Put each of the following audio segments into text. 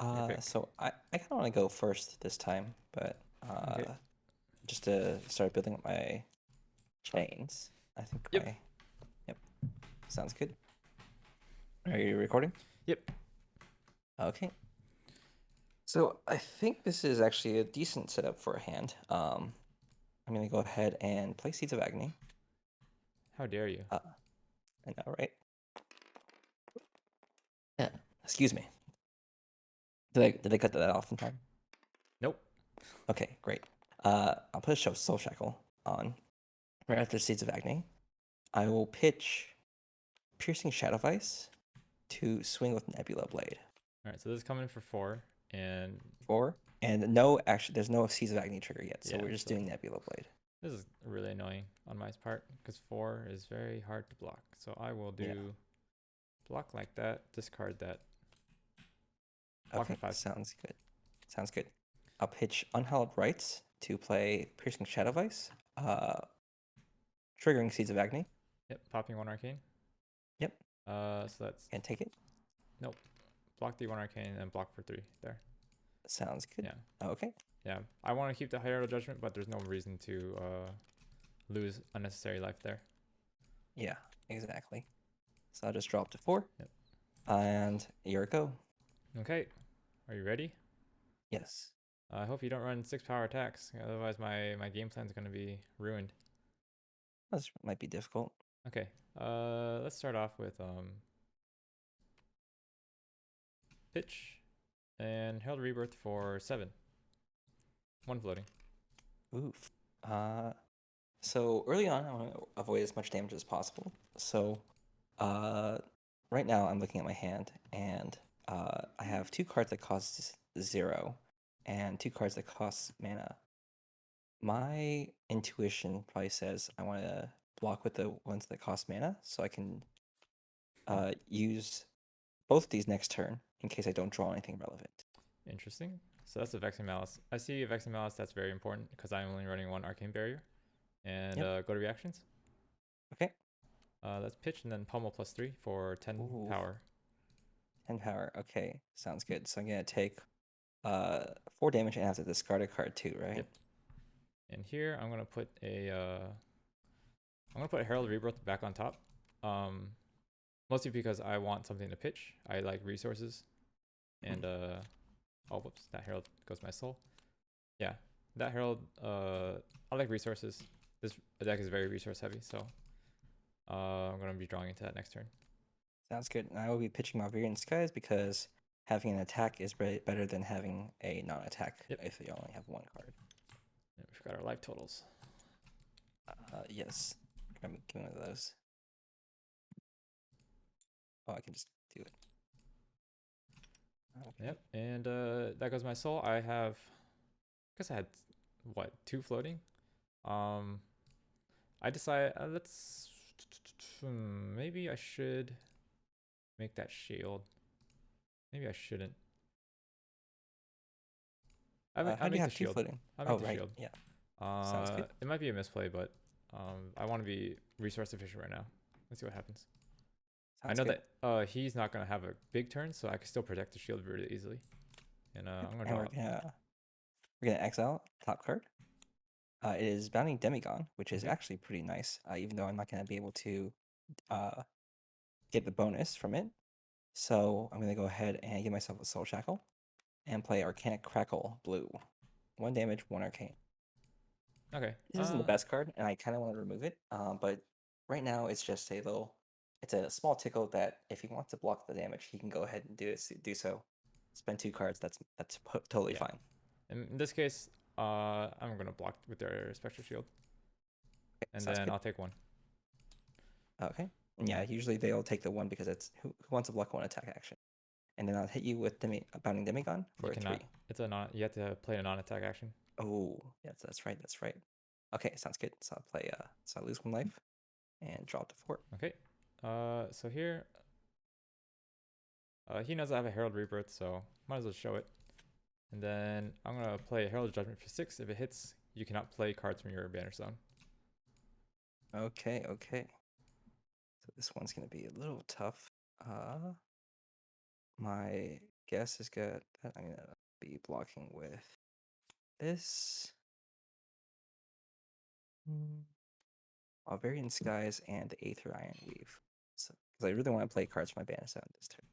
Your pick. So I kind of want to go first this time, but Okay. just to start building up my chains. I think Yep. yep, sounds good. Are you recording? Yep. Okay. So I think this is actually a decent setup for a hand. I'm gonna go ahead and play Seeds of Agony. How dare you? Uh, I know, right? Yeah. Excuse me. Did I cut that off in time? Nope. Okay, great. I'll put a show Soul Shackle on right after Seeds of Agony. I will pitch Piercing Shadow Vice to swing with Nebula Blade. All right. So this is coming for 4, and Four. And no, actually, there's no Seeds of Agony trigger yet, so yeah. we're just So doing Nebula Blade. this is really annoying on my part because 4 is very hard to block. So I will Yeah. do block like that. Discard that. Block for Okay, 5. sounds good. Sounds good. I'll pitch Unhallowed Rites to play Piercing Shadow Vice, triggering Seeds of Agony. Yep. Popping 1 arcane. Yep, So that's and take it. nope. Block the 1 arcane and block for 3 there. Sounds good. Yeah. Okay. Yeah. I want to keep the Herald Judgment, but there's no reason to lose unnecessary life there. Yeah, exactly. So I'll just drop to 4. Yep. And here it go. Okay. Are you ready? Yes. I hope you don't run 6 power attacks. Otherwise, my game plan is going to be ruined. This might be difficult. Okay. Let's start off with pitch and Herald Rebirth for 7. 1 floating. Oof. So early on, I want to avoid as much damage as possible. So, uh, right now I'm looking at my hand, and I have 2 cards that cost 0, and 2 cards that cost mana. My intuition probably says I want to block with the ones that cost mana, so I can use both of these next turn in case I don't draw anything relevant. Interesting. So that's a Vexing Malice. I see a Vexing Malice. That's very important because I'm only running 1 Arcane Barrier. And Yep. go to reactions. Okay. Let's pitch and then pummel +3 for 10 Ooh, power. 10 power. Okay, sounds good. So I'm gonna take 4 damage and have to discard a card too, right? Yep. And here I'm gonna put a Herald Rebirth back on top. Mostly because I want something to pitch. I like resources. And oh whoops, that Herald goes my soul. Yeah, that Herald I like resources. This deck is very resource heavy, so I'm gonna be drawing into that next turn. Sounds good. And I will be pitching Malverian Skies because having an attack is better than having a non-attack Yep. if you only have 1 card. Yeah, we forgot our life totals. Yes. Give me one of those. Oh, I can just do it. Okay. Yep, and that goes my soul. I guess I had what, 2 floating. I decided let's maybe I should make that shield. Maybe I shouldn't. I How do you make the have 2 shield. floating? I make Oh, the right. shield. Yeah. Sounds good. It might be a misplay, but I want to be resource efficient right now. Let's see what happens. I Sounds know good. that he's not gonna have a big turn, so I can still protect the shield really easily. And Yep. I'm gonna And draw. we're gonna exile top card. It is Bounding Demigod, which is Okay. actually pretty nice. Even though I'm not gonna be able to get the bonus from it. So I'm gonna go ahead and give myself a Soul Shackle and play Arcanic Crackle Blue. 1 damage, 1 arcane. Okay. This isn't the best card, and I kind of want to remove it. But right now it's just a little, it's a small tickle that if he wants to block the damage, he can go ahead and do so. Spend 2 cards. That's totally Yeah. fine. In this case, I'm gonna block with their Spectral Shield, Okay, and sounds then good. I'll take 1. Okay. And yeah, usually they'll take the 1 because it's who wants to block 1 attack action. And then I'll hit you with Bounding Demigod You for a cannot. 3. It's a non. You have to play a non-attack action. Oh, yes, that's right. That's right. Okay, sounds good. So I'll play. So I lose 1 life and drop to 4. Okay. So here, he knows I have a Herald Rebirth, so might as well show it. And then I'm gonna play Herald Judgment for 6. If it hits, you cannot play cards from your banner zone. Okay, okay. So this one's gonna be a little tough. My guess is good. That I'm gonna be blocking with this. Barbarian Skies and the Aether Iron Weave. So, because I really want to play cards for my banner set on this turn.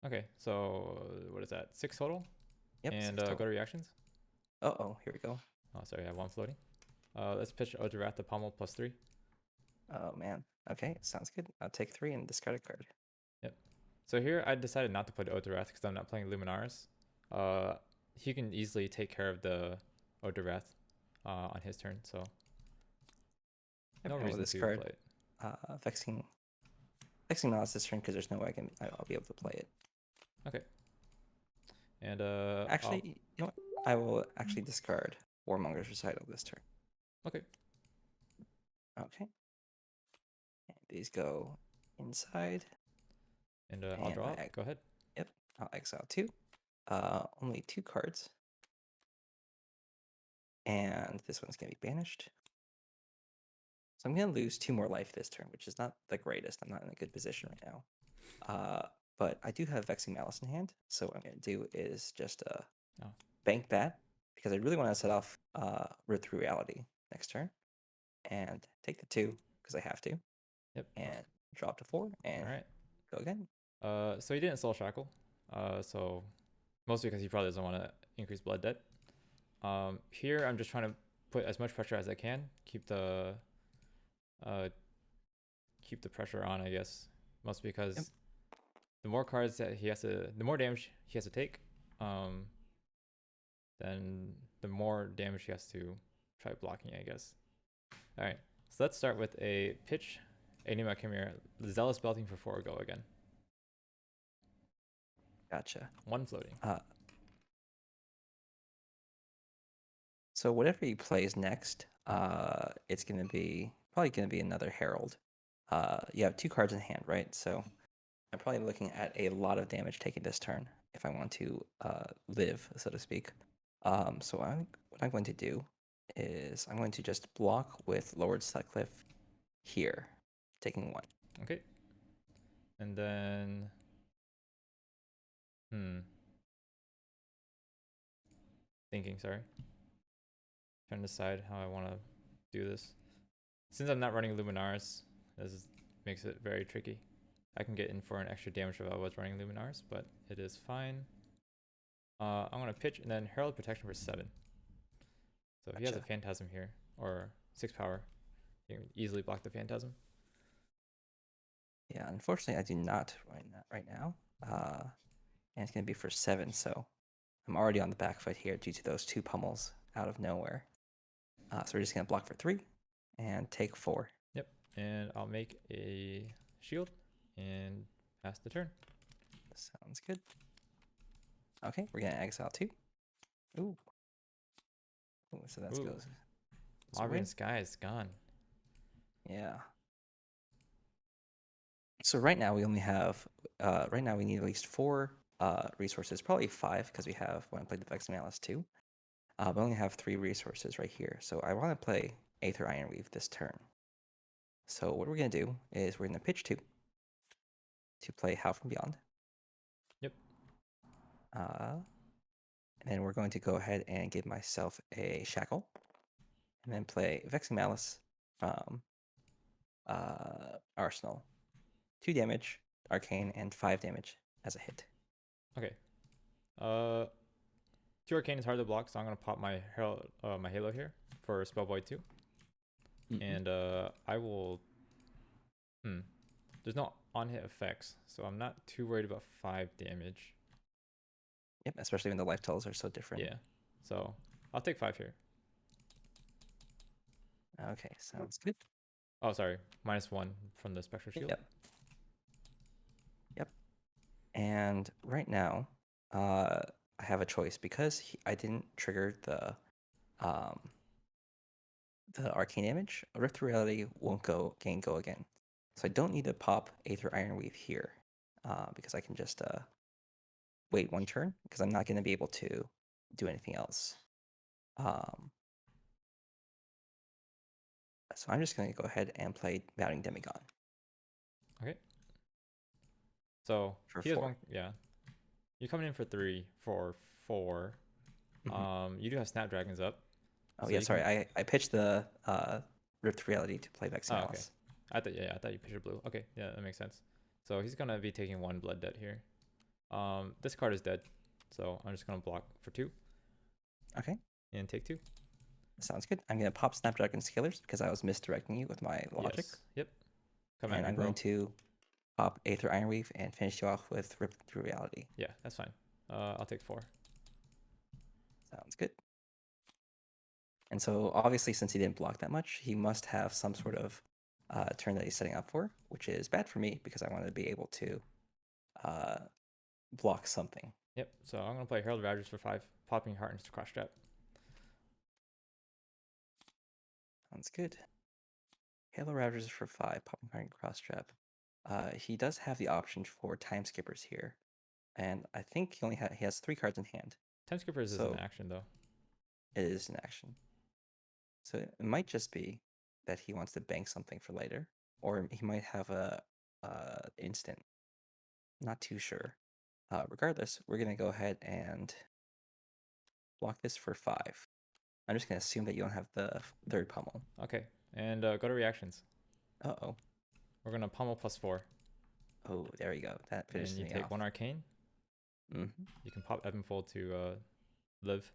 Okay, so what is that? 6 total? Yep. And 6 go total. to reactions. Oh, here we go. Oh, sorry, I have 1 floating. Let's pitch Odorath the Pommel +3. Oh man. Okay, sounds good. I'll take 3 and discard a card. Yep. So here I decided not to put Odorath because I'm not playing Luminaris. He can easily take care of the Odorath on his turn, so no And with reason this to card, play it. Vexing Malice this turn because there's no way I'll be able to play it. Okay. And Actually, you know what? I will actually discard Warmonger's Recital this turn. Okay. Okay. And these go inside. And I'll draw. Go ahead. Yep. I'll exile 2. Only 2 cards. And this one's gonna be banished. So I'm gonna lose 2 more life this turn, which is not the greatest. I'm not in a good position right now. But I do have Vexing Malice in hand, so what I'm gonna do is just bank that because I really want to set off Root Through Reality next turn, and take the 2 because I have to. Yep. And drop to 4 and go again. So he didn't Soul Shackle. So mostly because he probably doesn't want to increase blood debt. Here I'm just trying to put as much pressure as I can. Keep the pressure on, I guess. Mostly because the more cards that the more damage he has to take, then the more damage he has to try blocking, I guess. All right, so let's start with a pitch. Enigma Chimera, Zealous Belting for 4, go again. Gotcha. 1 floating. So whatever he plays next, it's probably gonna be another Herald. You have 2 cards in hand, right? So I'm probably looking at a lot of damage taken this turn if I want to live, so to speak. So what I'm going to do is I'm going to just block with Lowered Sutcliffe here, taking 1. Okay. And then, thinking, sorry. Trying to decide how I want to do this. Since I'm not running Luminaris, this makes it very tricky. I can get in for an extra damage if I was running Luminaris, but it is fine. I'm going to pitch and then Herald Protection for 7. So if he has a Phantasm here, or 6 power, you can easily block the Phantasm. Yeah, unfortunately I do not right now. And it's going to be for 7, so I'm already on the back foot here due to those 2 pummels out of nowhere. So we're just going to block for 3 and take 4. Yep, and I'll make a shield and pass the turn. Sounds good. Okay, we're going to exile 2. Ooh. So that goes. Barbarian Sky is gone. Yeah. So right now we only have, right now we need at least 4 resources, probably 5 because we have, when I played the Vexing Malice 2. We only have 3 resources right here. So I want to play Aether Iron Weave this turn. So what we're going to do is we're going to pitch 2 to play Howl from Beyond. Yep. And then we're going to go ahead and give myself a Shackle. And then play Vexing Malice from Arsenal. 2 damage, Arcane, and 5 damage as a hit. Okay. 2 Arcane is hard to block, so I'm gonna pop my Halo here for Spell Void 2. And I will. There's no on-hit effects, so I'm not too worried about 5 damage. Yep, especially when the life totals are so different. Yeah, so I'll take 5 here. Okay, sounds good. Oh, sorry, -1 from the Spectral Shield. Yep. And right now, I have a choice because I didn't trigger the Arcane damage. Rift Through Reality won't go again. So I don't need to pop Aether Iron Weave here because I can just wait 1 turn because I'm not going to be able to do anything else. So I'm just going to go ahead and play Bounding Demigod. Okay. So for he has 4. 1, yeah. You're coming in for 3 for 4. You do have Snapdragons up. Oh so yeah, you sorry. can- I pitched the Rift Reality to play Vex Oh, okay. Malice. I thought you pitched a blue. Okay, yeah, that makes sense. So he's gonna be taking 1 blood debt here. This card is dead, so I'm just gonna block for 2 Okay, and take 2. sounds good. I'm gonna pop Snapdragon Scalers because I was misdirecting you with my logic, Yes. Yep. Come at and me, I'm bro. going to pop Aether Ironweave and finish you off with Rift Through Reality. Yeah, that's fine. I'll take 4. Sounds good. And so obviously, since he didn't block that much, he must have some sort of turn that he's setting up for, which is bad for me because I want to be able to block something. Yep. So I'm gonna play Herald Ravagers for 5, popping Heart into Cross Trap. Sounds good. Halo Ravagers for 5, popping Heart and Cross Trap. He does have the option for Time Skippers here, and I think he has 3 cards in hand. Time Skippers is So- an action though. It is an action. So it might just be that he wants to bank something for later, or he might have a instant. Not too sure. Regardless, we're gonna go ahead and block this for 5. I'm just gonna assume that you don't have the third pummel. Okay. And go to reactions. Uh-oh. We're gonna pummel +4. Oh, there you go. That And finishes you me take off. 1 arcane. Hmm. You can pop Ebb and Fold to live.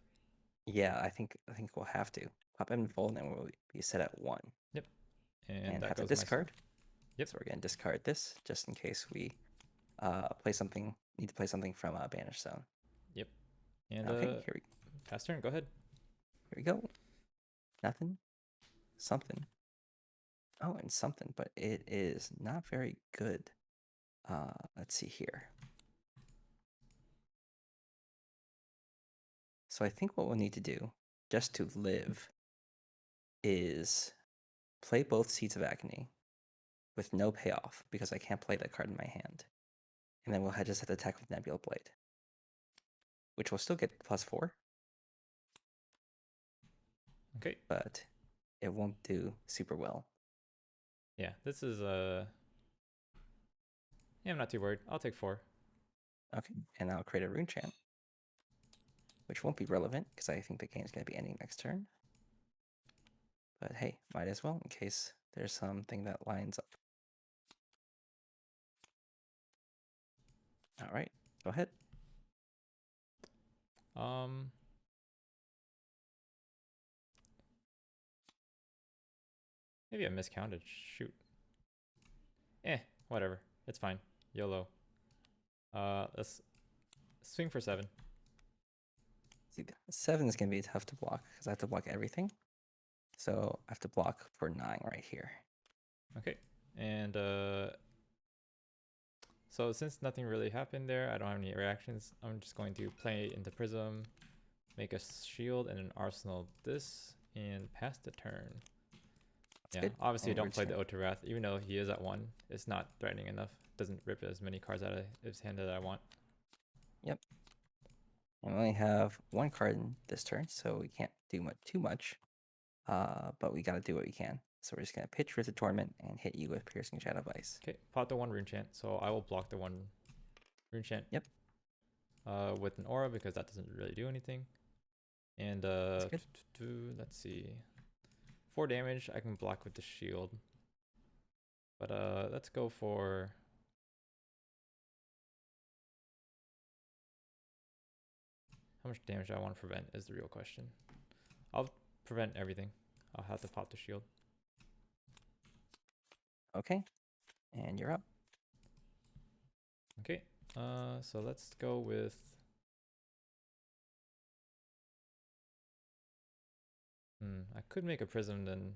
Yeah, I think we'll have to pop and fold, and we'll be set at 1. And that have to goes my discard. Yep. So we're gonna discard this just in case we need to play something from Banish Zone. Yep. And Okay, pass turn. Go ahead. here we go. Nothing. Something. Oh, and something, but it is not very good. Let's see here. So I think what we'll need to do, just to live, is play both Seeds of Agony with no payoff, because I can't play that card in my hand. And then we'll just have to attack with Nebula Blade, which will still get +4, Okay. but it won't do super well. Yeah. This is yeah, I'm not too worried. I'll take 4. Okay, and I'll create a Rune Chant, which won't be relevant because I think the game's going to be ending next turn. But hey, might as well in case there's something that lines up. All right, go ahead. Maybe I miscounted. Shoot. Whatever. It's fine. YOLO. Let's swing for 7. See, 7 is going to be tough to block because I have to block everything. So I have to block for 9 right here. Okay. And so since nothing really happened there, I don't have any reactions. I'm just going to play into Prism, make a shield and an arsenal this, and pass the turn. Yeah, good. obviously And I we're don't play just the gonna- Ode to Wrath, even though he is at 1. It's not threatening enough. Doesn't rip as many cards out of his hand that I want. Yep. And we only have 1 card in this turn, so we can't do too much. But we got to do what we can. So we're just going to pitch Rift of Torment and hit you with Piercing Shadow of Ice. Okay, pop the 1 rune chant, so I will block the 1 rune chant. Yep. With an aura because that doesn't really do anything. And good. let's see, 4 damage. I can block with the shield. But let's go for. How much damage do I want to prevent is the real question. I'll prevent everything. I'll have to pop the shield. Okay, and you're up. Okay, so let's go with. I could make a prism then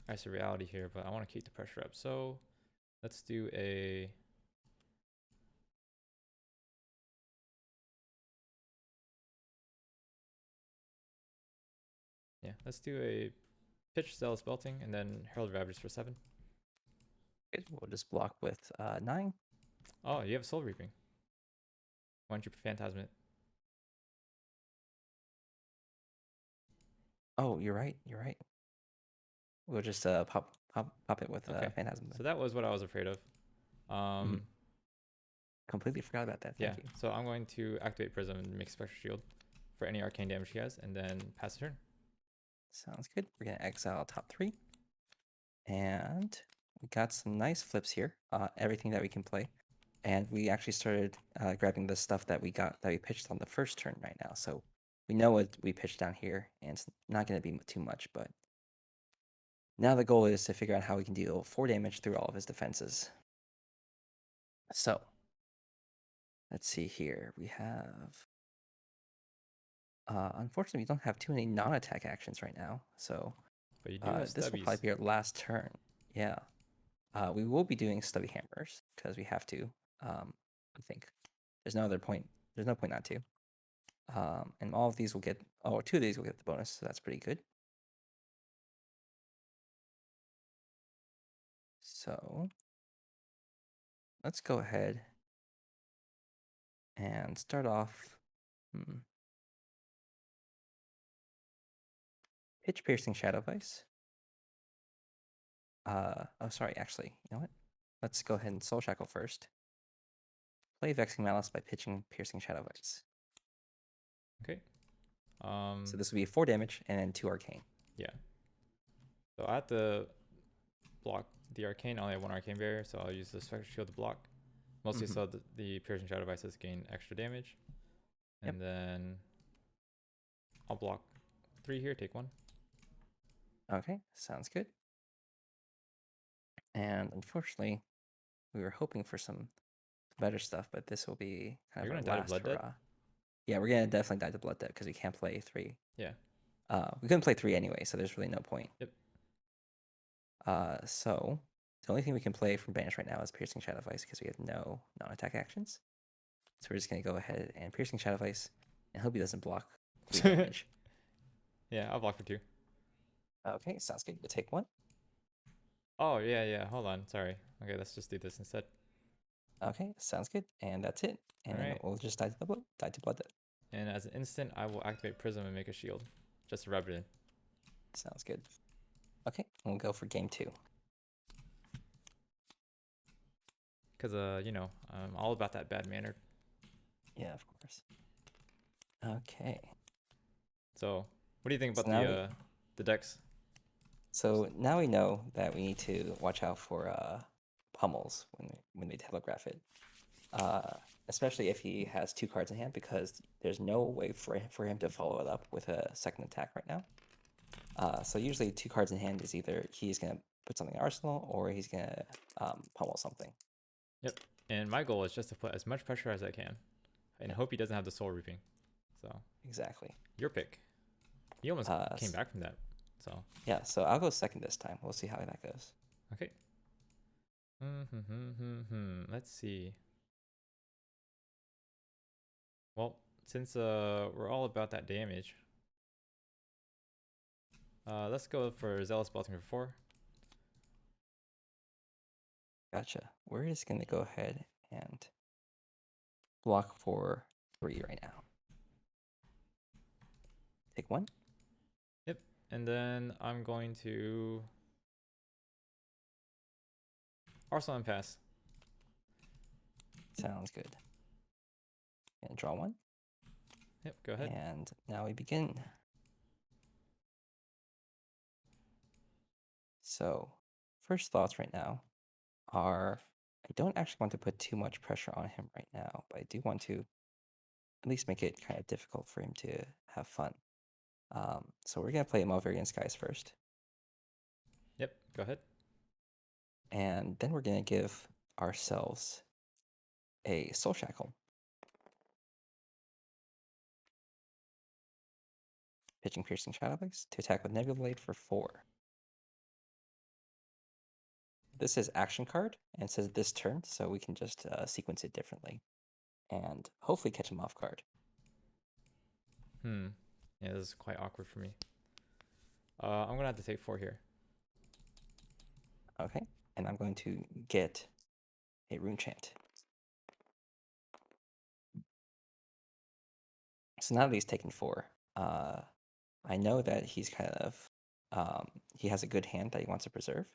ice of reality here, but I want to keep the pressure up. So let's do a. Yeah, let's do a pitch Zealous Belting and then Herald Ravagers for 7. Good. We'll just block with 9. Oh, you have Soul Reaping. Why don't you Phantasm it? Oh, you're right. You're right. We'll just pop it with Okay. Phantasm. So that was what I was afraid of. completely forgot about that. Yeah, Thank you. so I'm going to activate Prism and make Spectral Shield for any arcane damage he has, and then pass the turn. Sounds good. We're gonna exile top 3, and we got some nice flips here. Everything that we can play, and we actually started grabbing the stuff that we pitched on the first turn right now. So we know what we pitched down here, and it's not gonna be too much. But now the goal is to figure out how we can deal 4 damage through all of his defenses. So let's see here. We have. Unfortunately, we don't have too many non-attack actions right now, so But you do have this will probably stubbies. be our last turn. Yeah. We will be doing stubby hammers because we have to. I think there's no other point. There's no point not to. And all of these will get. Oh, 2 of these will get the bonus, so that's pretty good. So let's go ahead and start off. Pitch Piercing Shadow Vice. Oh, sorry. Actually, you know what? Let's go ahead and Soul Shackle first. Play Vexing Malice by pitching Piercing Shadow Vice. Okay. So this will be 4 damage and then 2 arcane. Yeah. So I have to block the arcane. I only have 1 arcane barrier, so I'll use the Spectral Shield to block. Mostly so the Piercing Shadow Vices gain extra damage. And then I'll block 3 here, take 1. Okay, sounds good. And unfortunately, we were hoping for some better stuff, but this will be kind You're of gonna our die to last Blood Debt? hurrah. Yeah, we're gonna definitely die to Blood Debt because we can't play 3. Yeah. We couldn't play 3 anyway, so there's really no point. Yep. So the only thing we can play from Banish right now is Piercing Shadow Vice because we have no non-attack actions. So we're just gonna go ahead and Piercing Shadow Vice, and hope he doesn't block 3 damage. Yeah, I'll block for 2. Okay, sounds good. We'll take 1. Oh, yeah. Hold on. Sorry. Okay, let's just do this instead. Okay, sounds good. And that's it. And Alright. we'll just die to Blood Debt. And as an instant, I will activate Prism and make a shield. Just to rub it in. Sounds good. Okay, we'll go for game 2. Because, you know, I'm all about that bad manner. Yeah, of course. Okay. So, what do you think So about now the decks? So now we know that we need to watch out for pummels when they telegraph it, especially if he has 2 cards in hand, because there's no way for him to follow it up with a second attack right now. So usually 2 cards in hand is either he's gonna put something in arsenal or he's gonna pummel something. Yep. And my goal is just to put as much pressure as I can, and I hope he doesn't have the soul reaping. So exactly. Your pick. He almost came back from that. So yeah. So I'll go second this time. We'll see how that goes. Okay. Let's see. Well, since we're all about that damage, let's go for Zealous Baltimore for 4. Gotcha. We're just gonna go ahead and block for 3 right now. Take 1. Yep. And then I'm going to Arsenal and pass. Sounds good. And draw 1. Yep, go ahead. And now we begin. So, first thoughts right now are I don't actually want to put too much pressure on him right now, but I do want to at least make it kind of difficult for him to have fun. So we're going to play Malverian Skies first. Yep, go ahead. And then we're going to give ourselves a Soul Shackle. Pitching Piercing Shadow Vice to attack with Nebula Blade for 4. This is action card and says this turn, so we can just sequence it differently and hopefully catch him off guard. Yeah, this is quite awkward for me. I'm going to have to take 4 here. Okay, and I'm going to get a Rune Chant. So now that he's taken 4, I know that he's kind of, he has a good hand that he wants to preserve.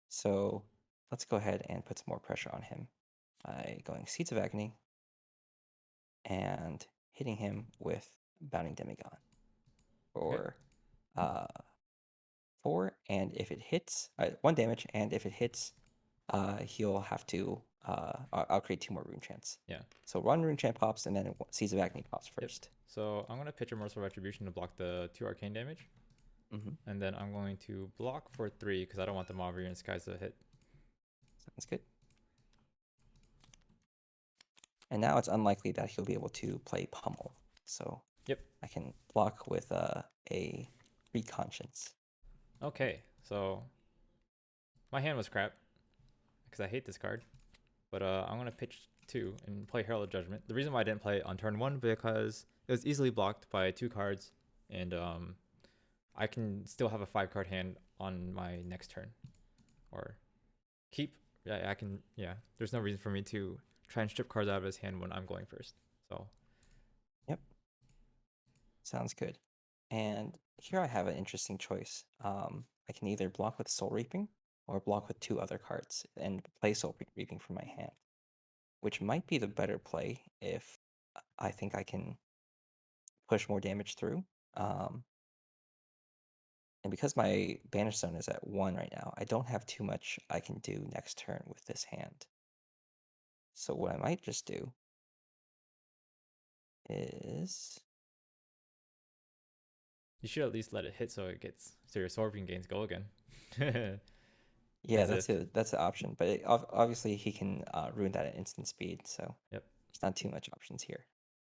So let's go ahead and put some more pressure on him. by going Seeds of Agony and hitting him with Bounding Demigon for 4, and if it hits, 1 damage, and if it hits, he'll have to, I'll create 2 more Rune Chants. Yeah. So 1 Rune Chant pops, and then Seeds of Agony pops first. So I'm going to pitch a Merciful Retribution to block the 2 arcane damage. And then I'm going to block for 3 because I don't want the Mauvrier and Skies to hit. Sounds good. And now it's unlikely that he'll be able to play Pummel. So I can block with a Free Conscience. Okay, so my hand was crap because I hate this card. But I'm going to pitch 2 and play Herald of Judgment. The reason why I didn't play it on turn 1 because it was easily blocked by 2 cards. And I can still have a 5-card hand on my next turn. Or keep. Yeah, I can. Yeah, there's no reason for me to try and strip cards out of his hand when I'm going first. So. Yep. Sounds good. And here I have an interesting choice. I can either block with Soul Reaping or block with 2 other cards and play Soul Reaping from my hand, which might be the better play if I think I can push more damage through. And because my Banish Zone is at 1 right now, I don't have too much I can do next turn with this hand. So what I might just do is... You should at least let it hit so it gets so your Soul Reaping gains go again. Yeah, that's an option, but obviously he can ruin that at instant speed, so there's not too much options here.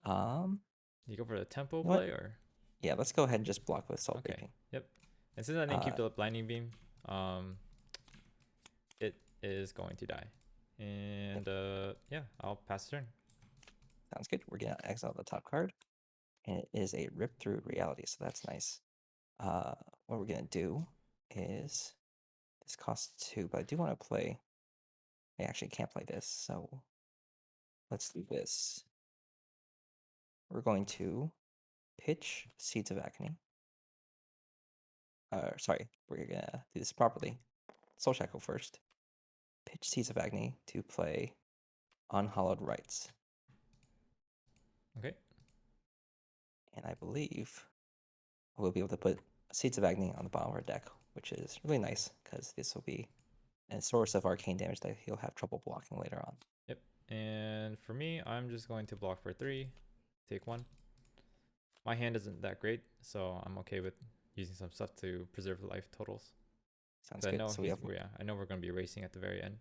You go for the tempo play or? Yeah, let's go ahead and just block with Soul Reaping. Yep. And since I didn't keep the Blinding Beam, it is going to die. And yeah, I'll pass the turn. Sounds good. We're gonna exile the top card, and it is a Rip Through Reality, so that's nice. What we're gonna do is this costs 2, but I do want to play. I actually can't play this, so let's do this. We're going to pitch Seeds of Agony. Sorry, we're gonna do this properly. Soul Shackle first. Pitch Seeds of Agony to play Unhallowed Rites. Okay. And I believe we'll be able to put Seeds of Agony on the bottom of our deck, which is really nice because this will be a source of arcane damage that he'll have trouble blocking later on. Yep. And for me, I'm just going to block for 3, take 1. My hand isn't that great, so I'm okay with using some stuff to preserve life totals. Sounds good. So I know we're going to be racing at the very end.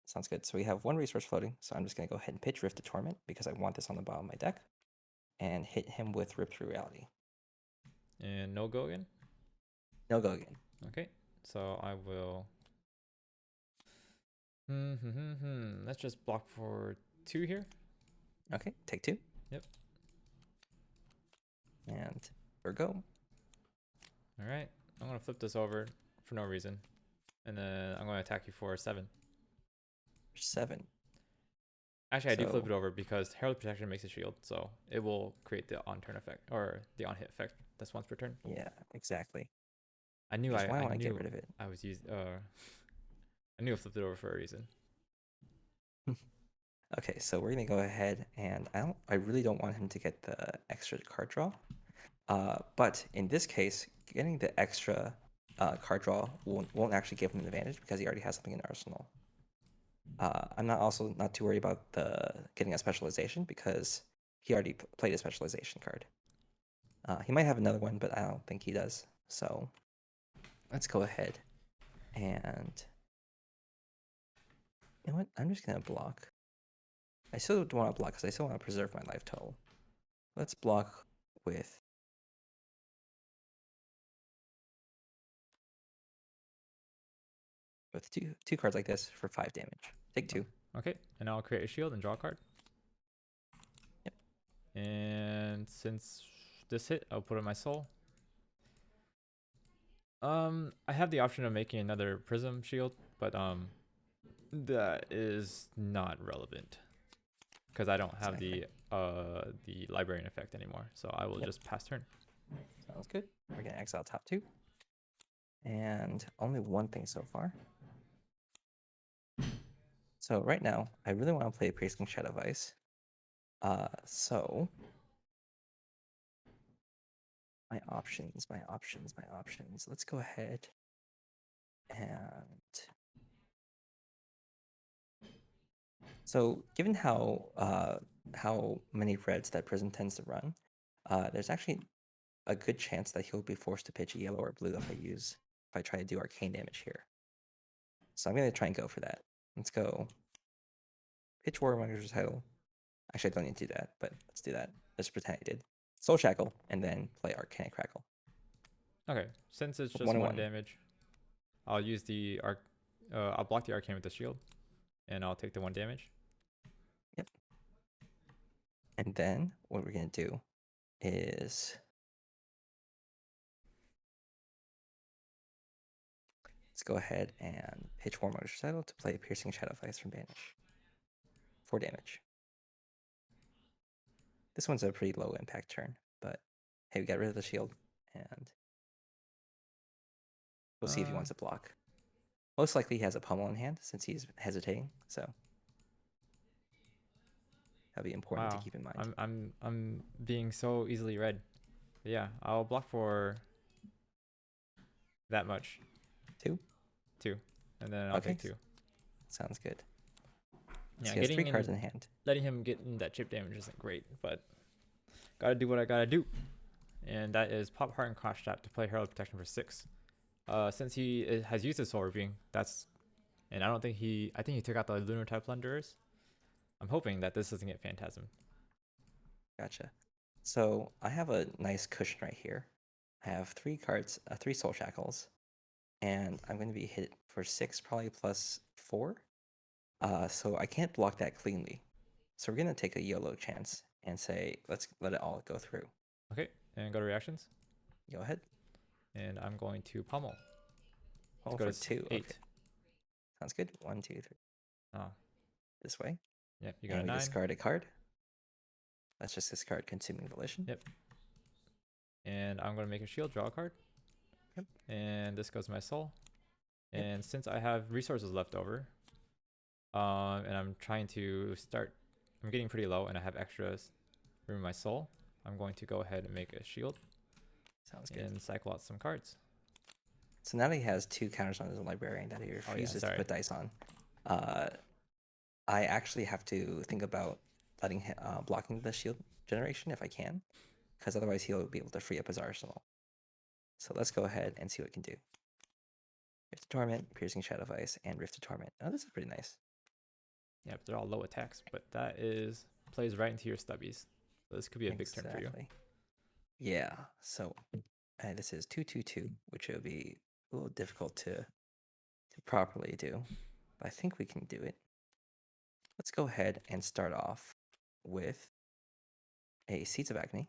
Sounds good. So we have 1 resource floating, so I'm just going to go ahead and pitch Rift to Torment because I want this on the bottom of my deck, and hit him with Rip Through Reality. And no go again? No go again. Okay, so I will... Let's just block for 2 here. Okay, take 2. Yep. And there we go. All right, I'm going to flip this over for no reason. And then I'm going to attack you for 7. 7. Actually, I do flip it over because Herald Protection makes a shield, so it will create the on-turn effect, or the on-hit effect. That's once per turn. Yeah, exactly. I knew I want to get rid of it. I was using... I knew I flipped it over for a reason. Okay, so we're gonna go ahead, and I really don't want him to get the extra card draw. But in this case, getting the extra card draw won't actually give him an advantage because he already has something in the arsenal. I'm not too worried about getting a specialization because he already played a specialization card. He might have another one, but I don't think he does. So let's go ahead and... You know what? I'm just going to block. I still don't want to block because I still want to preserve my life total. Let's block with... two cards like this for 5 damage. Take 2. Okay, and I'll create a shield and draw a card. Yep. And since this hit, I'll put in my soul. I have the option of making another prism shield, but that is not relevant because I don't have the librarian effect anymore. So I will just pass turn. Sounds good. We're gonna exile top 2, and only 1 thing so far. So right now, I really want to play Piercing Shadow Vice. So my options. Let's go ahead and so given how many reds that Prism tends to run, there's actually a good chance that he'll be forced to pitch yellow or blue if I try to do arcane damage here. So I'm gonna try and go for that. Let's go pitch Warmonger's title. Actually, I don't need to do that, but let's do that. Let's pretend I did. Soul Shackle, and then play Arcanic Crackle. Okay, since it's just 1/1. one damage, I'll use the I'll block the arcane with the shield, and I'll take the 1 damage. Yep. And then what we're gonna do is let's go ahead and pitch Warmonger's title to play Piercing Shadow Vice from Banish. 4 damage. This one's a pretty low impact turn, but hey, we got rid of the shield, and we'll see if he wants to block. Most likely he has a pummel in hand since he's hesitating, so that'll be important to keep in mind. I'm being so easily read. But yeah, I'll block for that much. 2? 2. And then I'll take 2. Sounds good. Yeah, so he has 3 cards in hand. Letting him get in that chip damage isn't great, but gotta do what I gotta do. And that is pop Heart and Cross Trap to play Herald Protection for 6. Since he has used his Soul Reaping, and I think he took out the Lunar type Plunderers. I'm hoping that this doesn't get Phantasm. Gotcha. So I have a nice cushion right here. I have 3 cards, 3 Soul Shackles, and I'm going to be hit for 6, probably plus 4. So I can't block that cleanly. So we're going to take a YOLO chance and say, let's let it all go through. Okay, and go to reactions. Go ahead. And I'm going to pummel. Pummel for 2. 8. Okay. Sounds good. 1, 2, 3. Oh. This way. Yep, you got and a 9. We discard a card. That's just discard Consuming Volition. Yep. And I'm going to make a shield, draw a card. Yep. And this goes to my soul. Yep. And since I have resources left over, and I'm trying to I'm getting pretty low and I have extras room in my soul, I'm going to go ahead and make a shield. Sounds good. And cycle out some cards. So now that he has 2 counters on his librarian that he refuses to put dice on, I actually have to think about letting him, blocking the shield generation if I can, because otherwise he'll be able to free up his arsenal. So let's go ahead and see what it can do. Rift to Torment, Piercing Shadow Vice, and Rift to Torment. Oh, this is pretty nice. Yeah, but they're all low attacks, but that plays right into your stubbies. So this could be a big turn for you. Yeah, so this is 2/2/2, which would be a little difficult to properly do, but I think we can do it. Let's go ahead and start off with a Seeds of Agony.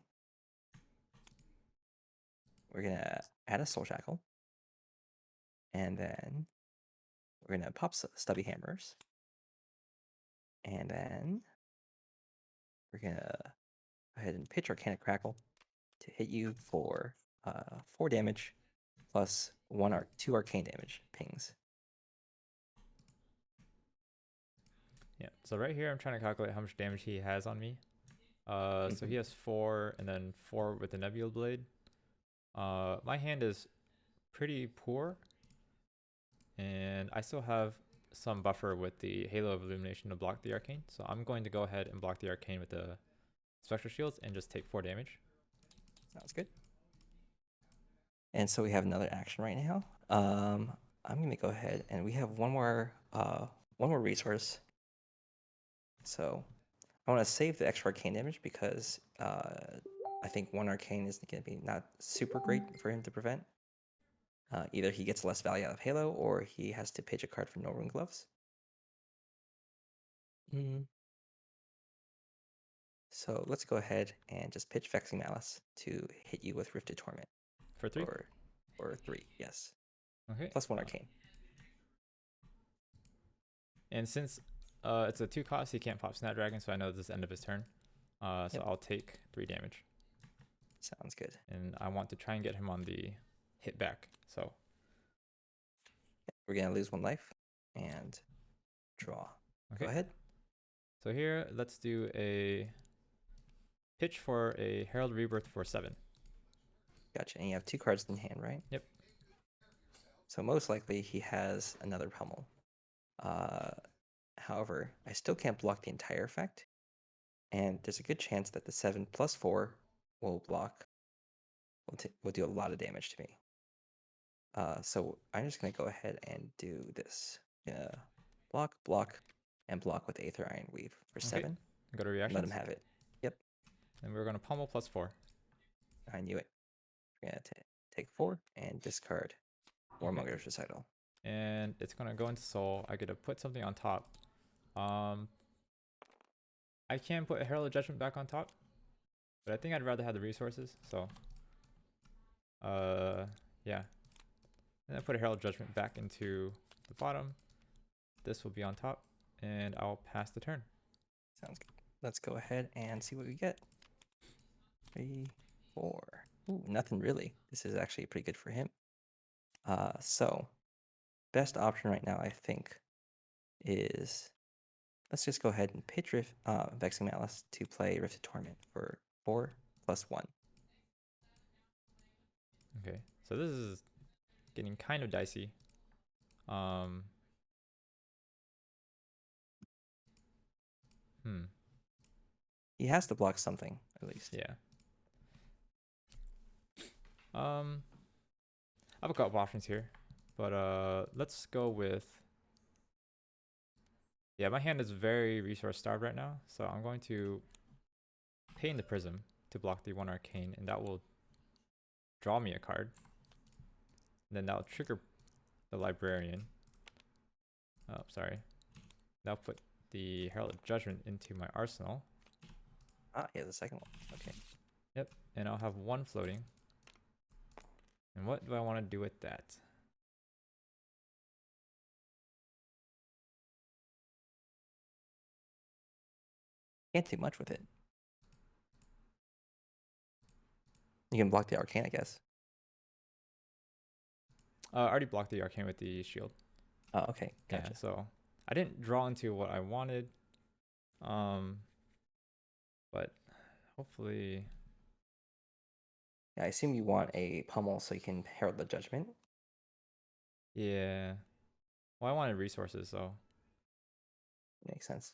We're going to add a Soul Shackle. And then we're going to pop Stubby Hammers. And then we're going to go ahead and pitch Arcanic Crackle to hit you for 4 damage plus 2 arcane damage pings. Yeah, so right here I'm trying to calculate how much damage he has on me. So he has 4 and then 4 with the Nebula Blade. My hand is pretty poor, and I still have some buffer with the Halo of Illumination to block the arcane. So I'm going to go ahead and block the arcane with the Spectral Shields and just take 4 damage. Sounds good. And so we have another action right now. I'm going to go ahead and we have one more resource. So I want to save the extra arcane damage because I think 1 arcane is going to be not super great for him to prevent. Either he gets less value out of Halo or he has to pitch a card for No Rune Gloves. So let's go ahead and just pitch Vexing Malice to hit you with Rifted Torment. For 3? Or 3, yes. Okay. Plus 1 arcane. And since it's a 2 cost, he can't pop Snapdragon, so I know this is the end of his turn. So I'll take 3 damage. Sounds good. And I want to try and get him on the hit back. So we're going to lose 1 life and draw. Okay. Go ahead. So here, let's do a pitch for a Herald Rebirth for 7. Gotcha. And you have 2 cards in hand, right? Yep. So most likely he has another pummel. However, I still can't block the entire effect, and there's a good chance that the 7 plus 4 will block, will do a lot of damage to me. So I'm just gonna go ahead and do this. Block, block, and block with Aether Iron Weave for Okay. 7. Go to reactions. Let him have it. Yep, And we're gonna pummel plus 4. I knew it. We're gonna take 4 and discard Warmonger's Recital. And it's gonna go into soul. I get to put something on top. I can put a Herald of Judgment back on top, but I think I'd rather have the resources. So, yeah. And then put a Herald of Judgment back into the bottom. This will be on top, and I'll pass the turn. Sounds good. Let's go ahead and see what we get. 3, 4. Ooh, nothing really. This is actually pretty good for him. So best option right now, I think, is let's just go ahead and pitch Vexing Malice to play Rifted Torment for 4 plus 1. Okay, so this is getting kind of dicey. He has to block something, at least. Yeah. I have a couple of options here, but let's go with. Yeah, my hand is very resource starved right now, so I'm going to pay in the Prism to block the 1 Arcane, and that will draw me a card. And then that'll trigger the Librarian. Oh, sorry. That'll put the Herald of Judgment into my arsenal. Ah, yeah, the second one. Okay. Yep, and I'll have 1 floating. And what do I want to do with that? Can't do much with it. You can block the Arcane, I guess. I already blocked the Arcane with the shield. Oh, okay. Gotcha. Yeah, so I didn't draw into what I wanted. But hopefully. Yeah, I assume you want a pummel so you can Herald the Judgment. Yeah. Well, I wanted resources, so. Makes sense.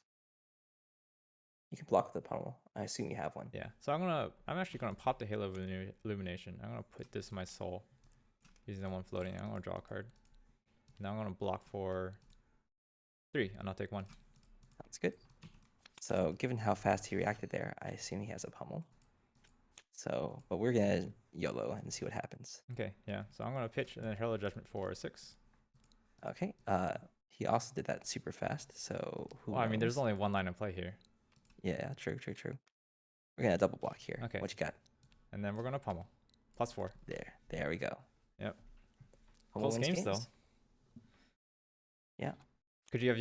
You can block the pummel. I assume you have one. Yeah. So I'm actually gonna pop the Halo of Illumination. I'm gonna put this in my soul. Using the 1 floating. I'm gonna draw a card. Now I'm gonna block for 3, and I'll take 1. Sounds good. So given how fast he reacted there, I assume he has a pummel. So, but we're gonna YOLO and see what happens. Okay, yeah. So I'm gonna pitch and then Herald of Judgment for 6. Okay. He also did that super fast. So who knows? I mean, there's only 1 line in play here. Yeah, true. We're gonna double block here. Okay. What you got? And then we're gonna pummel. Plus 4. There we go. Yep. Pummel Close wins games though. Yeah. Could you have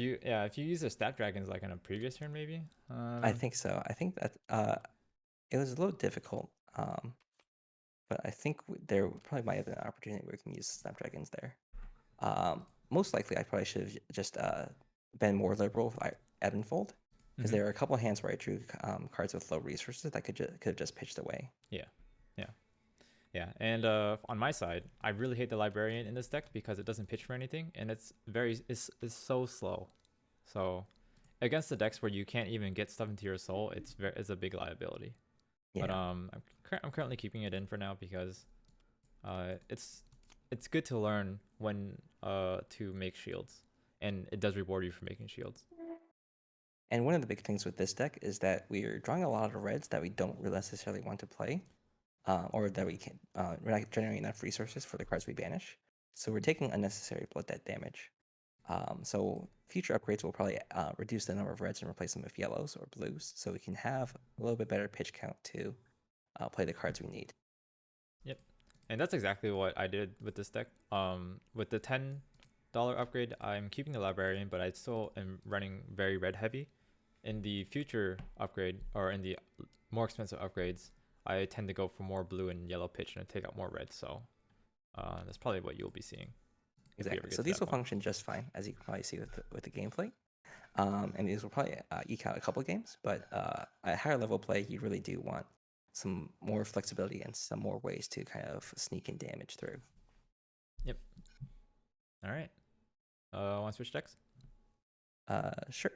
if you use the Snapdragons like in a previous turn maybe? I think so. I think that it was a little difficult. But I think there probably might have been an opportunity where we can use Snapdragons there. Most likely, I probably should have just been more liberal with Ebb and Fold, because there are a couple of hands where I drew cards with low resources that could have just pitched away. Yeah, and on my side, I really hate the Librarian in this deck because it doesn't pitch for anything, and it's so slow. So against the decks where you can't even get stuff into your soul, it's a big liability. Yeah. But I'm currently keeping it in for now because it's good to learn when to make shields, and it does reward you for making shields. And one of the big things with this deck is that we're drawing a lot of reds that we don't really necessarily want to play. Or that we're not generating enough resources for the cards we banish. So we're taking unnecessary blood debt damage. So future upgrades will probably reduce the number of reds and replace them with yellows or blues, so we can have a little bit better pitch count to play the cards we need. Yep, and that's exactly what I did with this deck. With the $10 upgrade, I'm keeping the Librarian, but I still am running very red heavy. In the future upgrade, or in the more expensive upgrades, I tend to go for more blue and yellow pitch and take out more red. So that's probably what you'll be seeing. Exactly. So these will function just fine, as you can probably see with the gameplay. And these will probably eke out a couple games, but at higher level play, you really do want some more flexibility and some more ways to kind of sneak in damage through. Yep. All right. Want to switch decks? Sure.